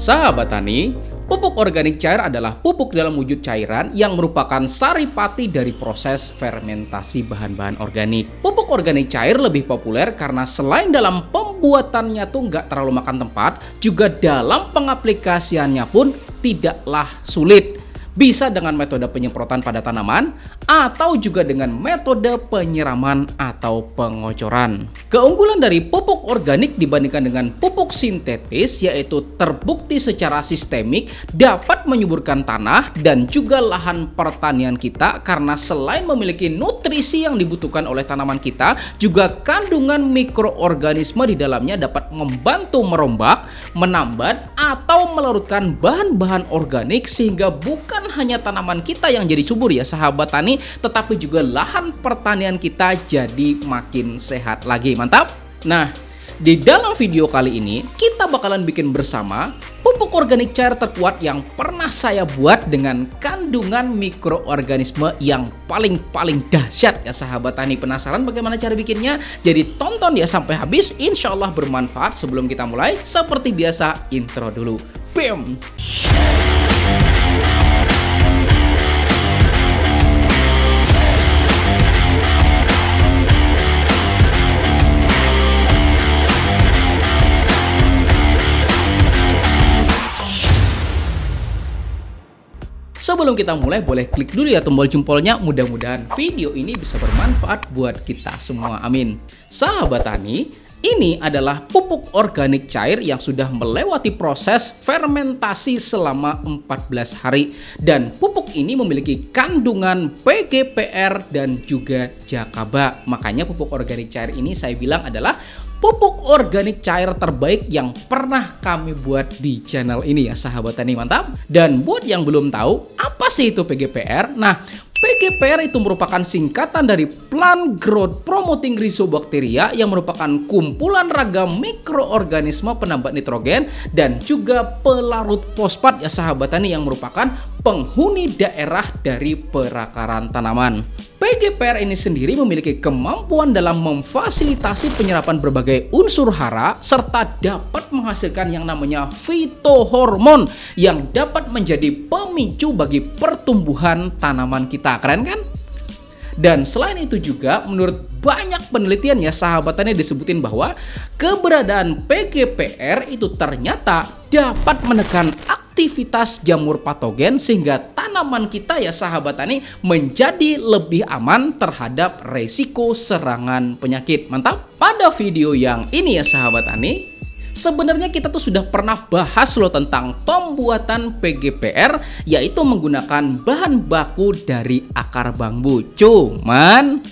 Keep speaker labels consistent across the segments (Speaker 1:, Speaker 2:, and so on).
Speaker 1: Sahabat tani, pupuk organik cair adalah pupuk dalam wujud cairan yang merupakan saripati dari proses fermentasi bahan-bahan organik. Pupuk organik cair lebih populer karena selain dalam pembuatannya tuh nggak terlalu makan tempat, juga dalam pengaplikasiannya pun tidaklah sulit. Bisa dengan metode penyemprotan pada tanaman atau juga dengan metode penyiraman atau pengocoran. Keunggulan dari pupuk organik dibandingkan dengan pupuk sintetis yaitu terbukti secara sistemik dapat menyuburkan tanah dan juga lahan pertanian kita karena selain memiliki nutrisi yang dibutuhkan oleh tanaman kita, juga kandungan mikroorganisme di dalamnya dapat membantu merombak, menambat atau melarutkan bahan-bahan organik sehingga bukan hanya tanaman kita yang jadi subur ya sahabat tani, tetapi juga lahan pertanian kita jadi makin sehat lagi. Mantap. Nah, di dalam video kali ini kita bakalan bikin bersama pupuk organik cair terkuat yang pernah saya buat dengan kandungan mikroorganisme yang paling dahsyat ya sahabat tani. Penasaran bagaimana cara bikinnya? Jadi tonton ya sampai habis, insya Allah bermanfaat. Sebelum kita mulai, seperti biasa intro dulu. Bam! Sebelum kita mulai, boleh klik dulu ya tombol jempolnya. Mudah-mudahan video ini bisa bermanfaat buat kita semua. Amin. Sahabat tani, ini adalah pupuk organik cair yang sudah melewati proses fermentasi selama 14 hari. Dan pupuk ini memiliki kandungan PGPR dan juga Jakaba. Makanya pupuk organik cair ini saya bilang adalah pupuk organik cair terbaik yang pernah kami buat di channel ini ya sahabat tani. Mantap. Dan buat yang belum tahu apa sih itu PGPR? Nah, PGPR itu merupakan singkatan dari Plant Growth Promoting Rhizobacteria yang merupakan kumpulan ragam mikroorganisme penambat nitrogen dan juga pelarut fosfat ya sahabat tani yang merupakan penghuni daerah dari perakaran tanaman. PGPR ini sendiri memiliki kemampuan dalam memfasilitasi penyerapan berbagai unsur hara serta dapat menghasilkan yang namanya fitohormon yang dapat menjadi pemicu bagi pertumbuhan tanaman kita. Keren kan? Dan selain itu juga menurut banyak penelitian ya sahabat tani disebutin bahwa keberadaan PGPR itu ternyata dapat menekan aktivitas jamur patogen sehingga tanaman kita ya sahabat tani menjadi lebih aman terhadap resiko serangan penyakit. Mantap. Pada video yang ini ya sahabat tani, sebenarnya kita tuh sudah pernah bahas loh tentang pembuatan PGPR, yaitu menggunakan bahan baku dari akar bambu. Cuman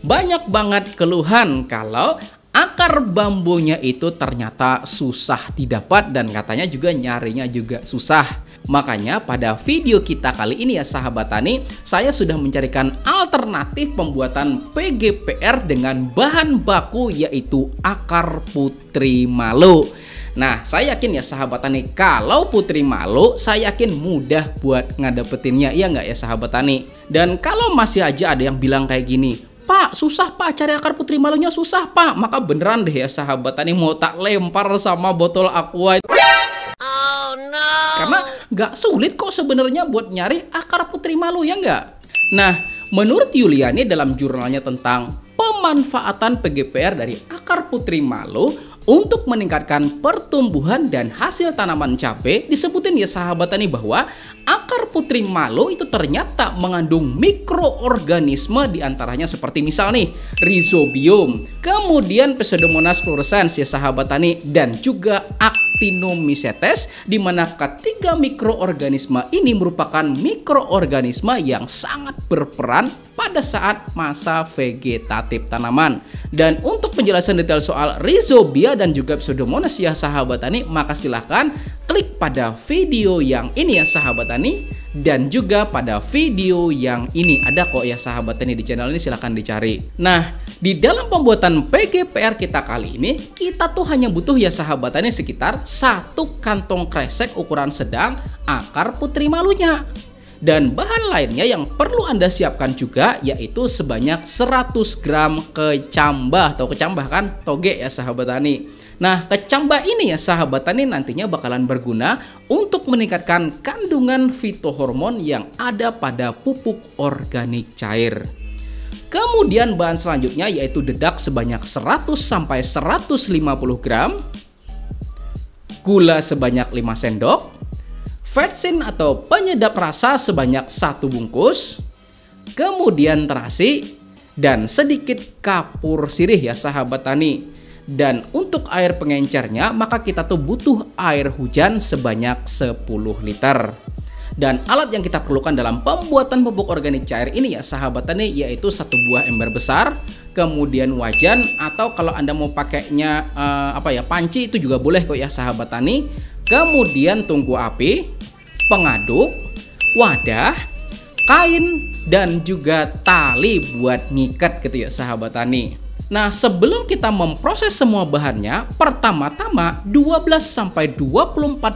Speaker 1: banyak banget keluhan kalau akar bambunya itu ternyata susah didapat dan katanya juga nyarinya juga susah. Makanya pada video kita kali ini ya sahabat tani, saya sudah mencarikan alternatif pembuatan PGPR dengan bahan baku yaitu akar putri malu. Nah, saya yakin ya sahabat tani, kalau putri malu saya yakin mudah buat ngedapetinnya, iya nggak ya sahabat tani? Dan kalau masih aja ada yang bilang kayak gini, Pak, susah Pak, cari akar putri malunya susah Pak, maka beneran deh ya sahabat tani, mau tak lempar sama botol aqua. Oh no. Karena nggak sulit kok sebenarnya buat nyari akar putri malu, ya nggak? Nah, menurut Yuliani dalam jurnalnya tentang pemanfaatan PGPR dari akar putri malu untuk meningkatkan pertumbuhan dan hasil tanaman cabai, disebutin ya sahabat tani bahwa akar putri malu itu ternyata mengandung mikroorganisme diantaranya seperti misal nih Rhizobium, kemudian Pseudomonas fluorescens ya sahabat tani, dan juga Actinomycetes, di mana ketiga mikroorganisme ini merupakan mikroorganisme yang sangat berperan pada saat masa vegetatif tanaman. Dan untuk penjelasan detail soal Rhizobia dan juga Pseudomonas ya sahabat tani, maka silahkan klik pada video yang ini ya sahabat tani, dan juga pada video yang ini ada kok ya sahabat tani di channel ini, silahkan dicari. Nah, di dalam pembuatan PGPR kita kali ini, kita tuh hanya butuh ya sahabat tani sekitar 1 kantong kresek ukuran sedang akar putri malunya. Dan bahan lainnya yang perlu Anda siapkan juga yaitu sebanyak 100 gram kecambah atau kecambah kan toge ya sahabat tani. Nah, kecambah ini ya sahabat tani nantinya bakalan berguna untuk meningkatkan kandungan fitohormon yang ada pada pupuk organik cair. Kemudian bahan selanjutnya yaitu dedak sebanyak 100 sampai 150 gram, gula sebanyak 5 sendok, vetsin atau penyedap rasa sebanyak 1 bungkus, kemudian terasi, dan sedikit kapur sirih ya sahabat tani. Dan untuk air pengencernya maka kita tuh butuh air hujan sebanyak 10 liter. Dan alat yang kita perlukan dalam pembuatan pupuk organik cair ini ya sahabat tani yaitu 1 buah ember besar, kemudian wajan, atau kalau Anda mau pakainya panci itu juga boleh kok ya sahabat tani. Kemudian tungku api, pengaduk, wadah, kain, dan juga tali buat ngikat gitu ya sahabat tani. Nah, sebelum kita memproses semua bahannya, pertama-tama 12-24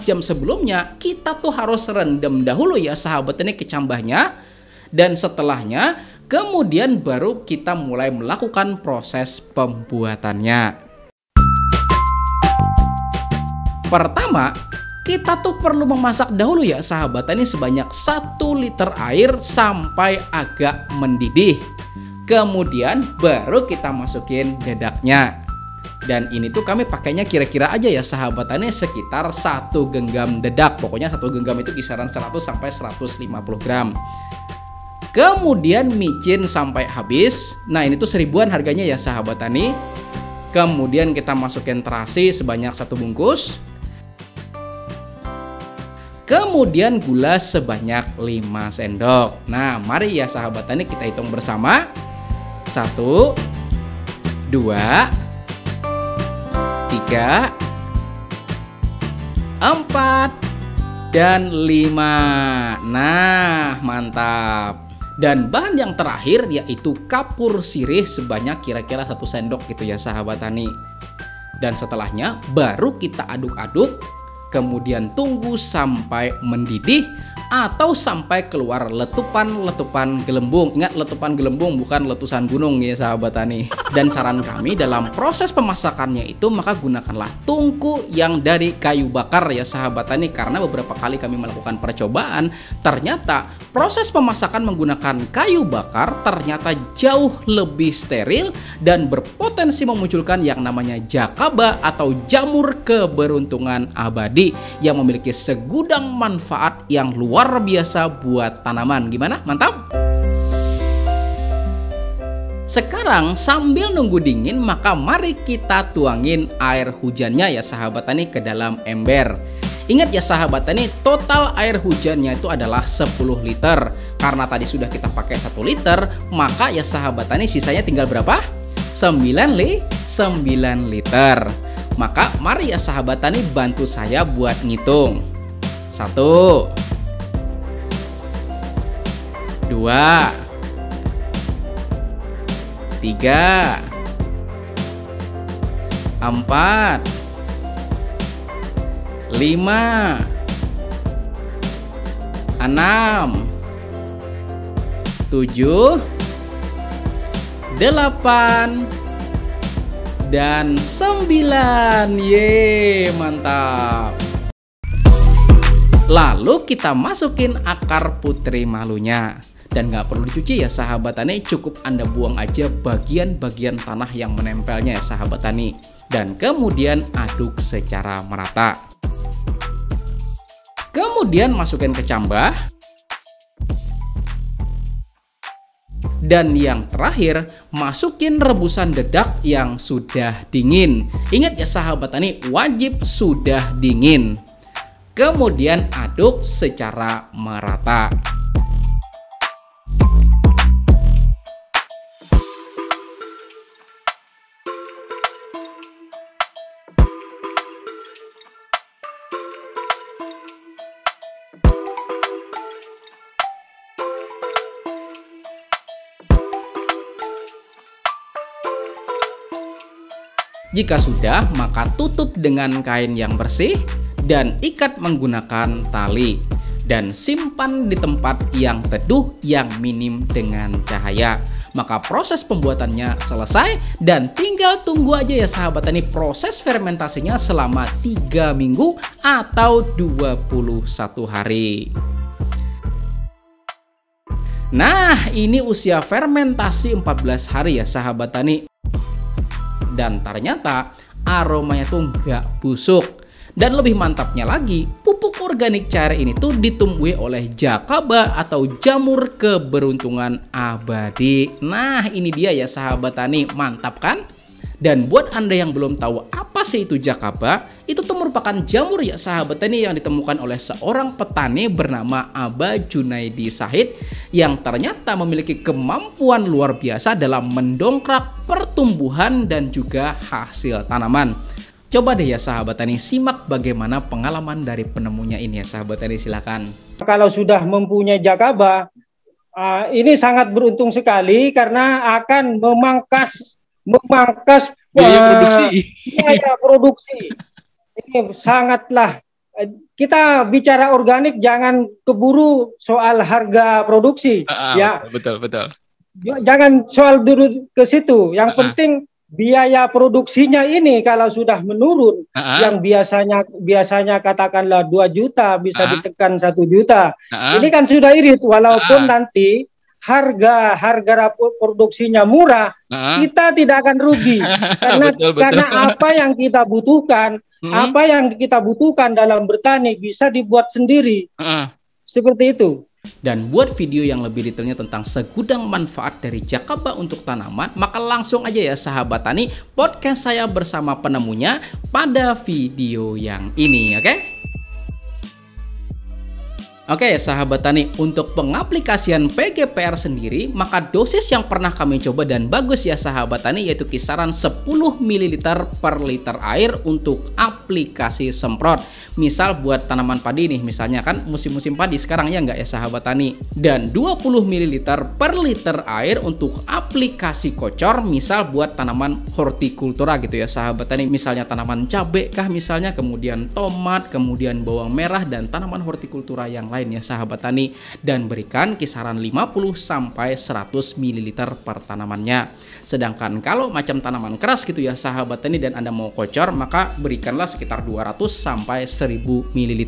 Speaker 1: jam sebelumnya kita tuh harus rendam dahulu ya sahabat tani kecambahnya. Dan setelahnya kemudian baru kita mulai melakukan proses pembuatannya. Pertama, kita tuh perlu memasak dahulu ya sahabat tani sebanyak 1 liter air sampai agak mendidih. Kemudian baru kita masukin dedaknya. Dan ini tuh kami pakainya kira-kira aja ya sahabat tani sekitar 1 genggam dedak. Pokoknya 1 genggam itu kisaran 100 sampai 150 gram. Kemudian micin sampai habis. Nah, ini tuh 1000-an harganya ya sahabat tani. Kemudian kita masukin terasi sebanyak 1 bungkus. Kemudian gula sebanyak 5 sendok. Nah, mari ya sahabat tani kita hitung bersama. 1, 2, 3, 4, dan 5. Nah, mantap. Dan bahan yang terakhir yaitu kapur sirih sebanyak kira-kira 1 sendok gitu ya sahabat tani. Dan setelahnya baru kita aduk-aduk, kemudian tunggu sampai mendidih atau sampai keluar letupan-letupan gelembung. Ingat, letupan gelembung bukan letusan gunung ya sahabat tani. Dan saran kami dalam proses pemasakannya itu maka gunakanlah tungku yang dari kayu bakar ya sahabat tani. Karena beberapa kali kami melakukan percobaan, ternyata proses pemasakan menggunakan kayu bakar ternyata jauh lebih steril dan berpotensi memunculkan yang namanya jakaba atau jamur keberuntungan abadi yang memiliki segudang manfaat yang luar biasa buat tanaman. Gimana? Mantap? Sekarang sambil nunggu dingin maka mari kita tuangin air hujannya ya sahabat tani ke dalam ember. Ingat ya sahabat tani, total air hujannya itu adalah 10 liter. Karena tadi sudah kita pakai 1 liter, maka ya sahabat tani sisanya tinggal berapa? 9 liter. Maka mari ya sahabat tani bantu saya buat ngitung. 1, 2, 3, 4, 5, 6, 7, 8, dan 9. Ye, mantap. Lalu kita masukin akar putri malunya. Dan nggak perlu dicuci ya sahabat tani, cukup Anda buang aja bagian-bagian tanah yang menempelnya ya sahabat tani. Dan kemudian aduk secara merata. Kemudian masukin kecambah. Dan yang terakhir, masukin rebusan dedak yang sudah dingin. Ingat ya sahabat tani, wajib sudah dingin. Kemudian aduk secara merata. Jika sudah, maka tutup dengan kain yang bersih dan ikat menggunakan tali. dan simpan di tempat yang teduh yang minim dengan cahaya. Maka proses pembuatannya selesai dan tinggal tunggu aja ya sahabat tani proses fermentasinya selama 3 minggu atau 21 hari. Nah, ini usia fermentasi 14 hari ya sahabat tani. Dan ternyata aromanya tuh nggak busuk. Dan lebih mantapnya lagi, pupuk organik cair ini tuh ditumbuhi oleh jakaba atau jamur keberuntungan abadi. Nah, ini dia ya sahabat tani, mantap kan? Dan buat Anda yang belum tahu apa sih itu jakaba, itu tuh merupakan jamur ya sahabat tani yang ditemukan oleh seorang petani bernama Aba Junaidi Sahid yang ternyata memiliki kemampuan luar biasa dalam mendongkrak pertumbuhan dan juga hasil tanaman. Coba deh ya sahabat tani simak bagaimana pengalaman dari penemunya ini ya sahabat tani, silakan.
Speaker 2: Kalau sudah mempunyai jakaba, ini sangat beruntung sekali karena akan memangkas biaya produksi. Ini sangatlah, kita bicara organik jangan keburu soal harga produksi. Ya,
Speaker 3: betul.
Speaker 2: Jangan soal dulu ke situ. Yang penting biaya produksinya ini kalau sudah menurun, yang biasanya katakanlah 2 juta bisa ditekan 1 juta. Ini kan sudah irit, walaupun nanti harga produksinya murah, kita tidak akan rugi karena karena apa yang kita butuhkan, apa yang kita butuhkan dalam bertani bisa dibuat sendiri. Seperti itu.
Speaker 1: Dan buat video yang lebih detailnya tentang segudang manfaat dari jakaba untuk tanaman, maka langsung aja ya sahabat tani podcast saya bersama penemunya pada video yang ini, oke? Oke sahabat tani, untuk pengaplikasian PGPR sendiri, maka dosis yang pernah kami coba dan bagus ya sahabat tani yaitu kisaran 10 ml per liter air untuk aplikasi semprot. Misal buat tanaman padi nih, misalnya kan musim-musim padi sekarang ya nggak ya sahabat tani. Dan 20 ml per liter air untuk aplikasi kocor, misal buat tanaman hortikultura gitu ya sahabat tani. Misalnya tanaman cabai kah misalnya, kemudian tomat, kemudian bawang merah dan tanaman hortikultura yang lainnya sahabat tani, dan berikan kisaran 50 sampai 100 ml per tanamannya. Sedangkan kalau macam tanaman keras gitu ya sahabat tani dan Anda mau kocor, maka berikanlah sekitar 200 sampai 1000 ml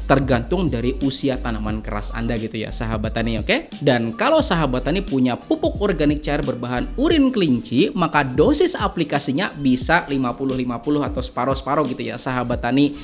Speaker 1: tergantung dari usia tanaman keras Anda gitu ya sahabat tani, oke? Dan kalau sahabat tani punya pupuk organik cair berbahan urin kelinci, maka dosis aplikasinya bisa 50-50 atau separuh-separuh gitu ya sahabat tani.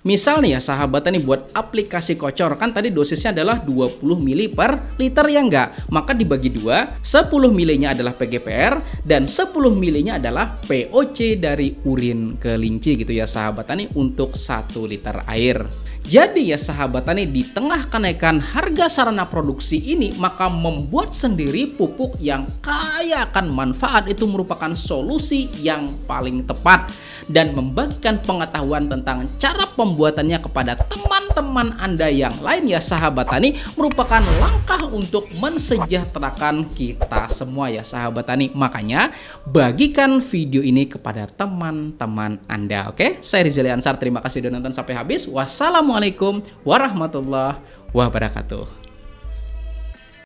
Speaker 1: Misal nih ya sahabat tani buat aplikasi kocor, kan tadi dosisnya adalah 20 ml per liter ya enggak? Maka dibagi 2, 10 ml-nya adalah PGPR dan 10 ml-nya adalah POC dari urin kelinci gitu ya sahabat tani untuk 1 liter air. Jadi ya sahabat tani, di tengah kenaikan harga sarana produksi ini, maka membuat sendiri pupuk yang kaya akan manfaat itu merupakan solusi yang paling tepat. Dan membagikan pengetahuan tentang cara pembuatannya kepada teman-teman Anda yang lain ya sahabat tani merupakan langkah untuk mensejahterakan kita semua ya sahabat tani. Makanya bagikan video ini kepada teman-teman Anda, oke? Saya Rizal Ansar, terima kasih sudah nonton sampai habis. Wassalamualaikum warahmatullahi wabarakatuh.